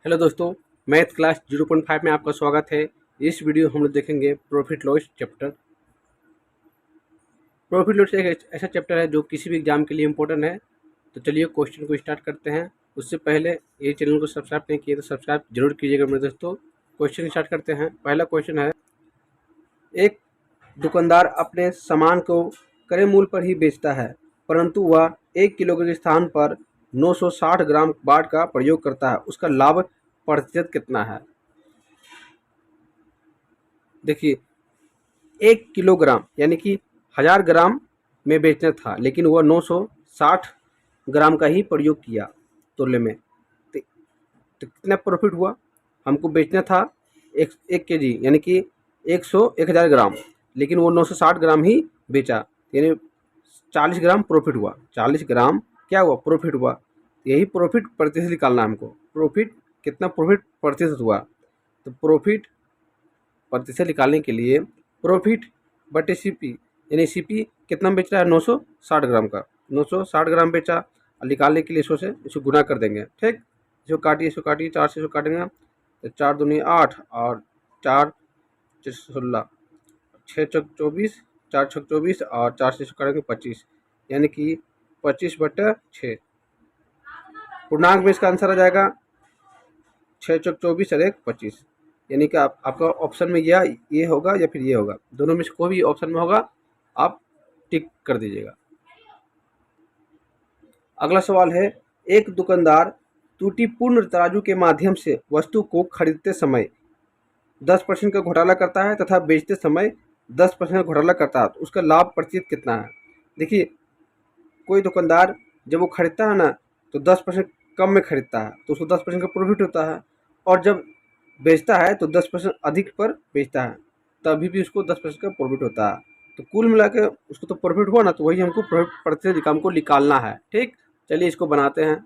Hello दोस्तों, math class 0.5 में आपका स्वागत है। इस वीडियो हम लोग देखेंगे profit loss chapter. Profit loss एक ऐसा चैप्टर है जो किसी भी एग्जाम के लिए इम्पोर्टेंट है। तो चलिए क्वेश्चन को स्टार्ट करते हैं। उससे पहले ये चैनल को सब्सक्राइब नहीं किए तो सब्सक्राइब जरूर कीजिएगा मेरे दोस्तों। क्वेश्चन स्टार्ट करते हैं। पहला क्वेश्चन है, एक दुकानदार अपने सामान को क्रय मूल्य पर ही बेचता है, परंतु वह 1 किलो के स्थान पर 960 ग्राम बाट का प्रयोग करता है। उसका लाभ प्रतिशत कितना है? देखिए, 1 किलोग्राम यानी कि 1000 ग्राम में बेचना था, लेकिन वह 960 ग्राम का ही प्रयोग किया तोले में। तो कितना प्रॉफिट हुआ? हमको बेचना था 1 केजी यानी कि 1000 ग्राम, लेकिन वो 960 ग्राम ही बेचा, यानी 40 ग्राम प्रॉफिट हुआ। 40 ग्राम क्या हुआ? प्रॉफिट हुआ। यही प्रॉफिट प्रतिशत निकालना है हमको। प्रॉफिट कितना प्रॉफिट प्रतिशत हुआ? तो प्रॉफिट प्रतिशत निकालने के लिए प्रॉफिट बटे सीपी, यानी सीपी कितना बेच रहा है? 960 ग्राम का। 960 ग्राम बेचा और निकालने के लिए इसको गुना कर देंगे। ठीक, इसको काटिए, 4 से इसको काटेंगे तो 4 दूनी 8 और 4 16, 6 चौक 24, 4 छक 24 और 4 से इसको काटेंगे 25, यानी कि 25/6। पूर्णांक में इसका आंसर आ जाएगा 6 चौक 24 और 1 25, यानी कि आपका ऑप्शन में ये होगा या फिर ये होगा। दोनों में से कोई भी ऑप्शन में होगा, आप टिक कर दीजिएगा। अगला सवाल है, एक दुकानदार त्रुटिपूर्ण तराजू के माध्यम से वस्तु को खरीदते समय 10% का घोटाला करता है तथा बेचते समय 10% का घोटाला करता है, तो उसका लाभ प्रतिशत कितना है? देखिए, कोई दुकानदार जब वो खरीदता है ना, तो 10% कम में खरीदता है, तो उसको 10% का प्रॉफिट होता है। और जब बेचता है तो 10% अधिक पर बेचता है, तभी भी उसको 10% का प्रॉफिट होता है। तो कुल मिला के उसको तो प्रॉफिट हुआ ना, तो वही हमको प्रॉफिट प्रतिशत हमको निकालना है। ठीक, चलिए इसको बनाते हैं।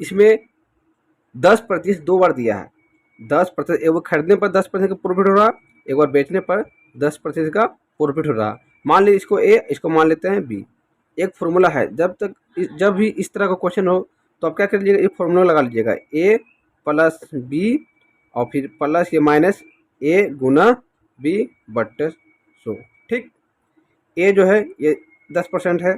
इसमें 10% 2 बार दिया है। 10%, एक बार खरीदने पर 10% का प्रॉफिट हो रहा, एक बार बेचने पर 10% का प्रॉफिट हो रहा। मान लीजिए इसको ए, इसको मान लेते हैं बी। एक फॉर्मूला है, जब भी इस तरह का क्वेश्चन हो तो आप क्या कर लीजिएगा, एक फॉर्मूला लगा लीजिएगा, ए प्लस बी और फिर प्लस या माइनस ए गुना बी बट्टे 100। ठीक, ए जो है ये 10% है,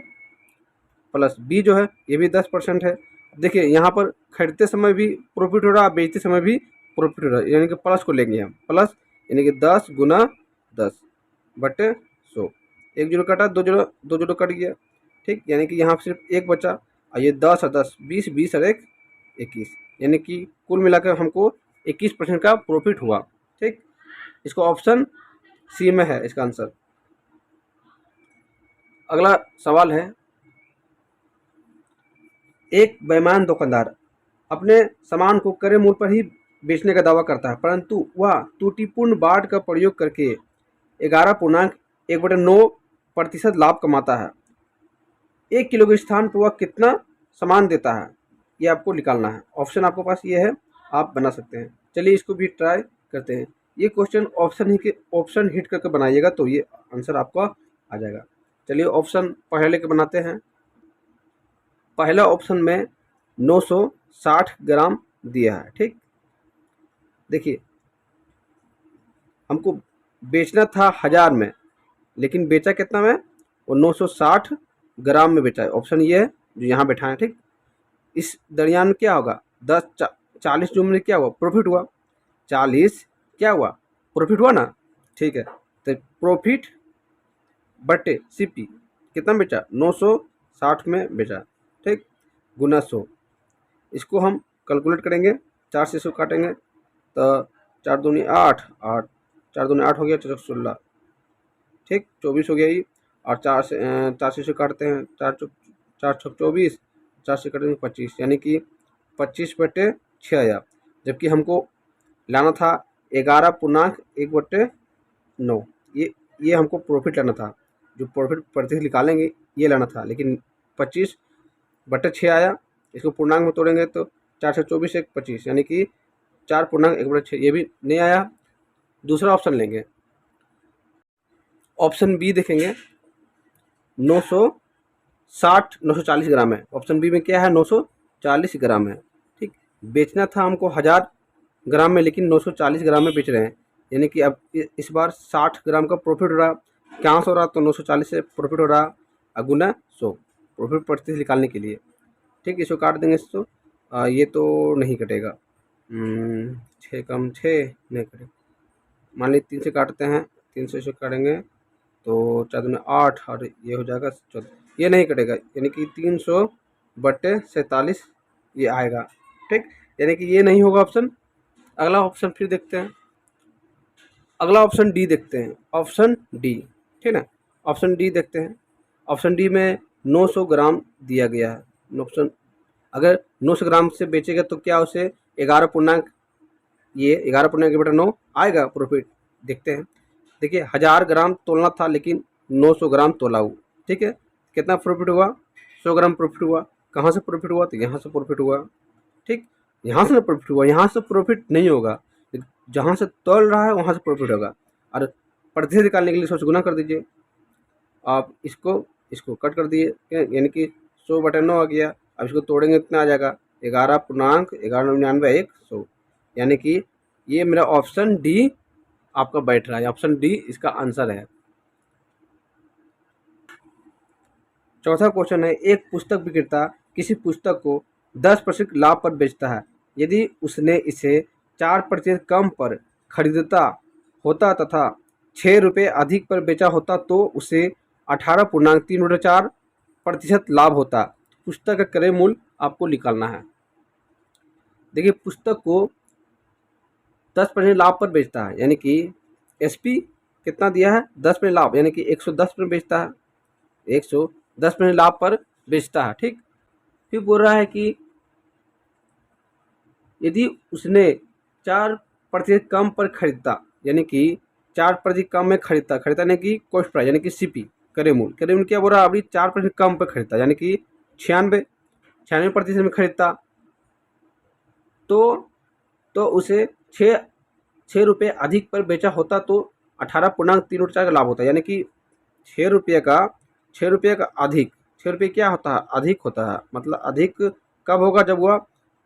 प्लस बी जो है ये भी 10% है। देखिए, यहाँ पर खरीदते समय भी प्रॉफिट हो रहा है, बेचते समय भी प्रॉफिट हो रहा है, यानी कि प्लस को लेंगे हम। प्लस यानी कि 10 गुना 10 बटे 100। एक जीरो कटा, दो जीरो कट गया। ठीक, यानी कि यहाँ सिर्फ एक बचा, और ये 10 और 10 20, 20 और 1 21, यानी कि कुल मिलाकर हमको 21% का प्रॉफिट हुआ। ठीक, इसको ऑप्शन सी में है इसका आंसर। अगला सवाल है, एक बेईमान दुकानदार अपने सामान को क्रय मूल्य पर ही बेचने का दावा करता है, परंतु वह त्रुटिपूर्ण बाट का प्रयोग करके 11.1/9% लाभ कमाता है। 1 किलो के स्थान पर वह कितना सामान देता है? ये आपको निकालना है। ऑप्शन आपके पास ये है, आप बना सकते हैं। चलिए इसको भी ट्राई करते हैं। ये क्वेश्चन ऑप्शन हिट करके बनाइएगा तो ये आंसर आपका आ जाएगा। चलिए ऑप्शन पहले के बनाते हैं। पहला ऑप्शन में 960 ग्राम दिया है। ठीक, देखिए हमको बेचना था 1000 में, लेकिन बेचा कितना में? वो 960 ग्राम में बेचा है। ऑप्शन ये है जो यहाँ बैठा है। ठीक, इस दरमियान में क्या होगा? 40 जो में क्या हुआ? प्रॉफिट हुआ। 40 क्या हुआ? प्रॉफिट हुआ ना। ठीक है, तो प्रॉफिट बटे सीपी कितना बेचा? 960 में बेचा। ठीक, गुना 100। इसको हम कैलकुलेट करेंगे, 4 से 100 काटेंगे तो 4 दूनी 8 और 4 दूनी 8 हो गया, 4 16। ठीक, 24 हो गया ये। और 4 से काटते हैं, 4 छक 24, 4 से काटेंगे 25, यानी कि 25/6 आया। जबकि हमको लाना था 11.1/9। ये हमको प्रॉफिट लाना था, जो प्रॉफिट प्रतिशत निकालेंगे ये लाना था, लेकिन 25/6 आया। इसको पूर्णांक में तोड़ेंगे तो 4 से 24 1 25, यानी कि 4.1/6, ये भी नहीं आया। दूसरा ऑप्शन लेंगे, ऑप्शन बी देखेंगे। 940 ग्राम है। ऑप्शन बी में क्या है? 940 ग्राम है। ठीक, बेचना था हमको 1000 ग्राम में, लेकिन 940 ग्राम में बेच रहे हैं, यानी कि अब इस बार 60 ग्राम का प्रॉफिट हो रहा। क्या हो रहा, तो 940 से प्रॉफिट हो रहा, अगुना 100 प्रॉफिट प्रतिशत निकालने के लिए। ठीक, इसको काट देंगे इसको, ये तो नहीं कटेगा, 6 कम 6 नहीं कटेगा, मान लीजिए 3 से काटते हैं, 3 से काटेंगे तो 4 में 8 और ये हो जाएगा 14, ये नहीं कटेगा, यानी कि 300/47 ये आएगा। ठीक, यानी कि ये नहीं होगा ऑप्शन। अगला ऑप्शन फिर देखते हैं, अगला ऑप्शन डी देखते हैं, ऑप्शन डी। ठीक है, ऑप्शन डी देखते हैं। ऑप्शन डी में 900 ग्राम दिया गया है। ऑप्शन, अगर 900 ग्राम से बेचेगा तो क्या उसे 11.9 आएगा प्रॉफिट। देखते हैं, देखिए 1000 ग्राम तोलना था, लेकिन 900 ग्राम तोला हुआ। ठीक है, कितना प्रॉफिट हुआ, 100 ग्राम प्रॉफिट हुआ। कहाँ से प्रॉफिट हुआ, तो यहाँ से प्रॉफिट हुआ। ठीक, यहाँ से प्रॉफिट हुआ, यहाँ से प्रॉफिट नहीं होगा, जहाँ से तोल रहा है वहाँ से प्रॉफिट होगा। और प्रतिशत निकालने के लिए 100 से गुना कर दीजिए, आप इसको कट कर दिए, यानी कि 100/9 आ गया। अब इसको तोड़ेंगे कितना आ जाएगा, 11.1199 यानी कि ये मेरा ऑप्शन डी आपका बैठ रहा है, ऑप्शन डी इसका आंसर है। चौथा क्वेश्चन है, एक पुस्तक विक्रेता किसी पुस्तक को 10% लाभ पर बेचता है। यदि उसने इसे 4% कम पर खरीदता होता तथा 6 रुपये अधिक पर बेचा होता तो उसे 18.3/4% लाभ होता। पुस्तक का क्रय मूल्य आपको निकालना है। देखिए, पुस्तक को 10% लाभ पर बेचता है, यानी कि एसपी कितना दिया है, 10% लाभ, यानी कि 110 पर बेचता है, 110% लाभ पर बेचता है। ठीक, फिर बोल रहा है कि यदि उसने 4% कम पर खरीदता, यानी कि 4% कम में खरीदता यानी कि कॉस्ट प्राइस, यानी कि सीपी क्रय मूल्य क्या बोल रहा है, अभी 4% कम पर खरीदता, यानी कि 96% में खरीदता तो उसे 6 रुपये अधिक पर बेचा होता तो 18.3 का लाभ होता है। यानी कि 6 रुपये का अधिक, 6 रुपये क्या होता है, अधिक होता है। मतलब अधिक कब होगा, जब वह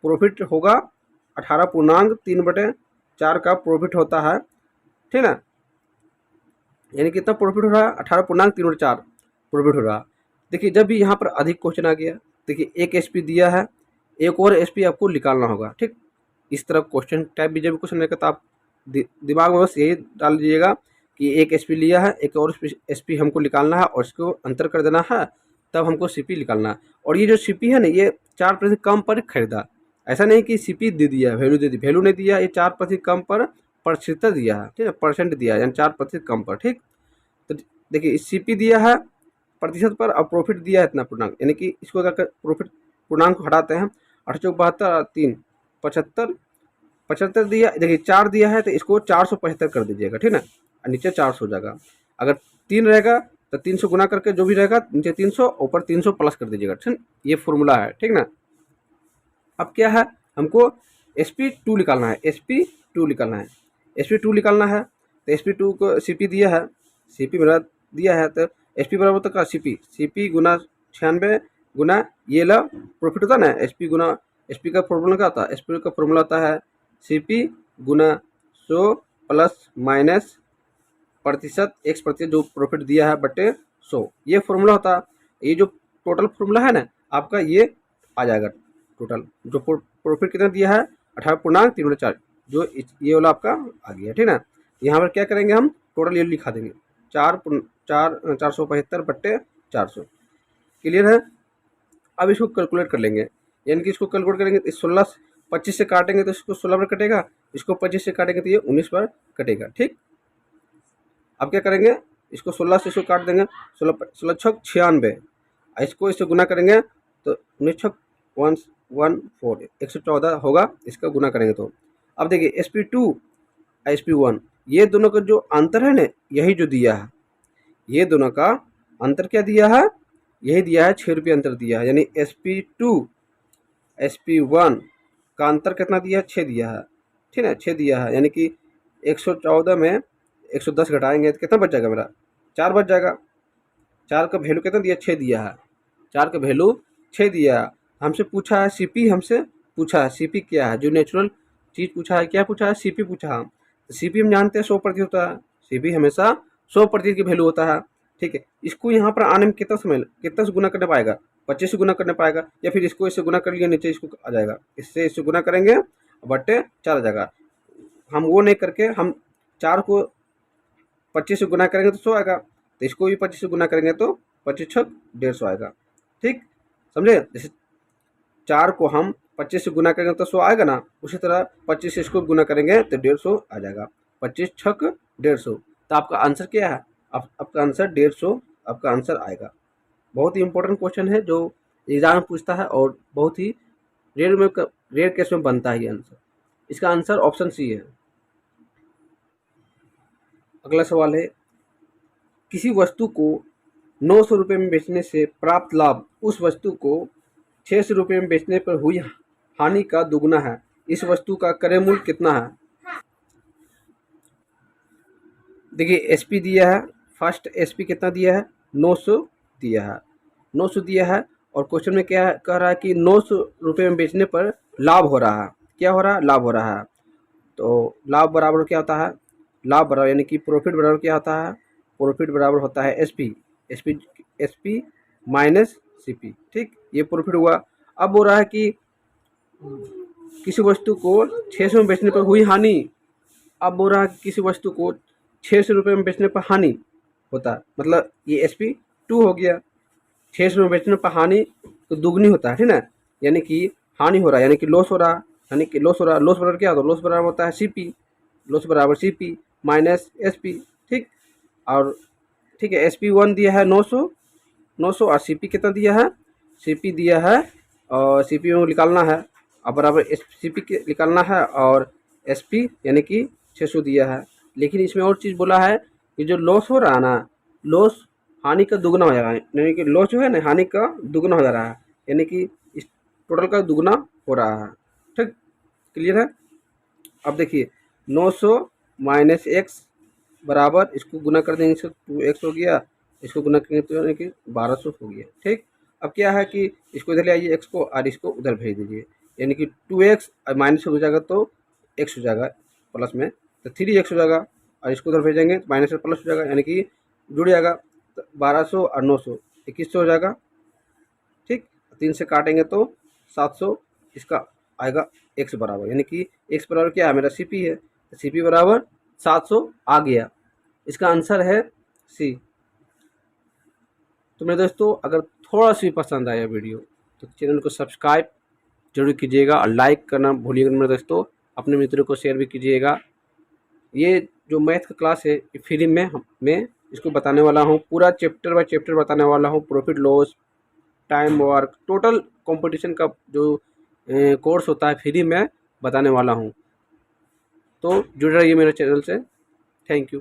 प्रॉफिट होगा 18.3/4 का प्रॉफिट होता है। ठीक ना, यानी कितना प्रॉफिट हो रहा है, 18.3/4 प्रॉफिट हो रहा है। देखिए, जब भी यहाँ पर अधिक क्वेश्चन आ गया, देखिए एक एसपी दिया है, एक और एसपी आपको निकालना होगा। ठीक, इस तरह क्वेश्चन टाइप भी जब क्वेश्चन रहेगा तो आप दिमाग में बस यही डाल दीजिएगा कि एक एसपी लिया है, एक और एसपी हमको निकालना है और इसको अंतर कर देना है, तब हमको सीपी निकालना है। और ये जो सीपी है ना, ये 4% कम पर खरीदा, ऐसा नहीं कि सीपी दे दिया, वैल्यू दे दी, वैल्यू नहीं दिया, ये 4% कम पर प्रतिशत दिया है। ठीक है, परसेंट दिया है, यानी 4% कम पर। ठीक, तो देखिए सीपी दिया है प्रतिशत पर और प्रॉफिट दिया है इतना पूर्णांक, यानी कि इसको अगर प्रॉफिट पूर्णांक हटाते हैं, 8 चौक 72 3 75 दिया, देखिए 4 दिया है तो इसको 475 कर दीजिएगा। ठीक ना, और नीचे 400 हो जाएगा। अगर 3 रहेगा तो 300 गुना करके जो भी रहेगा, नीचे 300 ऊपर 300 प्लस कर दीजिएगा। ठीक, ये फॉर्मूला है। ठीक ना, अब क्या है, हमको SP2 निकालना है, SP2 निकालना है, SP2 निकालना है। तो SP2 को सीपी दिया है, सीपी मेरा दिया है, तो SP बराबर तो का सीपी गुना 96 गुना ये ला प्रॉफिट होता है ना, SP गुना SP का फॉर्मूला क्या होता है, SP का फॉर्मूला होता है सीपी गुना 100 प्लस माइनस प्रतिशत x% जो प्रॉफिट दिया है बटे 100, ये फॉर्मूला होता है। ये जो टोटल फॉर्मूला है ना आपका, ये आ जाएगा टोटल जो प्रॉफिट कितना दिया है 18.3/4, जो ये वाला आपका आ गया। ठीक ना, यहाँ पर क्या करेंगे, हम टोटल ये लिखा देंगे 475/400। क्लियर है, अब इसको कैलकुलेट कर लेंगे, यानी कि इसको कैलकुलेट करेंगे तो 16 25 से काटेंगे तो इसको 16 पर कटेगा, इसको 25 से काटेंगे तो ये 19 पर कटेगा। ठीक, अब क्या करेंगे, इसको 16 से इसको काट देंगे, 16 छक 96, इसको इससे गुना करेंगे तो 19 छक 114 114 होगा, इसका गुना करेंगे तो। अब देखिए SP2 SP1 ये दोनों का जो अंतर है ना, यही जो दिया है, ये दोनों का अंतर क्या दिया है, यही दिया है, 6 रुपये अंतर दिया है। यानी SP2 SP1 का अंतर कितना दिया है, 6 दिया है। ठीक है, 6 दिया है, यानी कि 114 में 110 घटाएंगे तो कितना बच जाएगा मेरा, 4 बच जाएगा। 4 का वैल्यू कितना दिया, 6 दिया है, 4 का वैल्यू 6 दिया है। हमसे पूछा है सीपी, हमसे पूछा है सीपी क्या है, जो नेचुरल चीज़ पूछा है, क्या पूछा है, सीपी पूछा है। सीपी हम जानते हैं 100% होता है, सीपी हमेशा 100% की वैल्यू होता है। ठीक है, इसको यहाँ पर आने में कितना से गुना करने पाएगा, 25 से गुना करने पाएगा, या फिर इसको इससे गुना कर लिया, नीचे इसको आ जाएगा, इससे गुना करेंगे बट्टे 4 आ जाएगा। हम वो नहीं करके हम 4 को 25 से गुना करेंगे तो 100 आएगा, तो इसको भी 25 से गुना करेंगे तो 25 छक 150 आएगा। ठीक, समझे? जैसे 4 को हम 25 से गुना करेंगे तो 100 आएगा ना, उसी तरह 25 से इसको गुना करेंगे तो 150 आ जाएगा। 25 छक 150, तो आपका आंसर क्या है? आपका आंसर 150 आपका आंसर आएगा। बहुत ही इंपॉर्टेंट क्वेश्चन है जो एग्जाम में पूछता है और बहुत ही रेयर केस में बनता है ये आंसर। इसका आंसर ऑप्शन सी है। अगला सवाल है, किसी वस्तु को 900 रुपये में बेचने से प्राप्त लाभ उस वस्तु को 600 रुपये में बेचने पर हुई हानि का दुगना है। इस वस्तु का क्रय मूल्य कितना है? देखिए एसपी दिया है, फर्स्ट एसपी कितना दिया है, 900 दिया है, 900 दिया है, और क्वेश्चन में क्या कह रहा है कि 900 रुपये में बेचने पर लाभ हो रहा है। क्या हो रहा है? लाभ हो रहा है। तो लाभ बराबर क्या होता है? लाभ बराबर यानी कि प्रॉफिट बराबर क्या होता है? प्रॉफिट बराबर होता है एसपी, एसपी माइनस सीपी। ठीक, ये प्रॉफिट हुआ। अब हो रहा है कि किसी वस्तु को 600 में बेचने पर हुई हानि। अब हो रहा है कि किसी वस्तु को 600 रुपये में बेचने पर हानि होता है, मतलब ये एसपी 2 हो गया। 600 में बेचने पर हानि तो दुगनी होता है, ठीक ना, यानी कि हानि हो रहा है, यानी कि लॉस हो रहा है, यानी कि लॉस हो रहा है। लॉस बराबर क्या होता है? लॉस बराबर होता है सीपी, लॉस बराबर सीपी माइनस एसपी। ठीक, और ठीक है, एसपी 1 दिया है 900 और सीपी कितना दिया है? सीपी दिया है और सीपी में निकालना है, अब बराबर सीपी निकालना है, और एसपी यानी कि 600 दिया है। लेकिन इसमें और चीज़ बोला है कि जो लॉस हो रहा है ना, लॉस हानि का दुगना हो जा रहा है, यानी कि लॉस जो है ना हानि का दुगना हो जा रहा है, यानी कि इस टोटल का दुगना हो रहा है। ठीक, क्लियर है? अब देखिए 900 माइनस एक्स बराबर, इसको गुना कर देंगे इसको 2x हो गया, इसको गुना करेंगे तो यानी कि 1200 हो गया। ठीक, अब क्या है कि इसको इधर ले आइए एक्स को, और इसको उधर भेज दीजिए, यानी कि 2x माइनस हो जाएगा तो x हो जाएगा प्लस में, तो 3x हो जाएगा, और इसको उधर भेजेंगे तो माइनस से प्लस हो जाएगा, यानी कि जुड़ जाएगा, तो 1200 और 900 2100 हो जाएगा। ठीक, 3 से काटेंगे तो 700, इसका आएगा x बराबर, यानी कि x बराबर क्या है? मेरा सीपी है, तो सीपी बराबर 700 आ गया। इसका आंसर है सी। तो मेरे दोस्तों, अगर थोड़ा सा भी पसंद आया वीडियो तो चैनल को सब्सक्राइब जरूर कीजिएगा, और लाइक करना भूलिएगा मेरे दोस्तों, अपने मित्रों को शेयर भी कीजिएगा। ये जो मैथ का क्लास है ये फ्री में मैं इसको बताने वाला हूँ, पूरा चैप्टर बाय चैप्टर बताने वाला हूँ, profit loss, time work, total competition का जो कोर्स होता है फ्री में बताने वाला हूँ। तो जुड़ रहिए मेरे चैनल से। Thank you.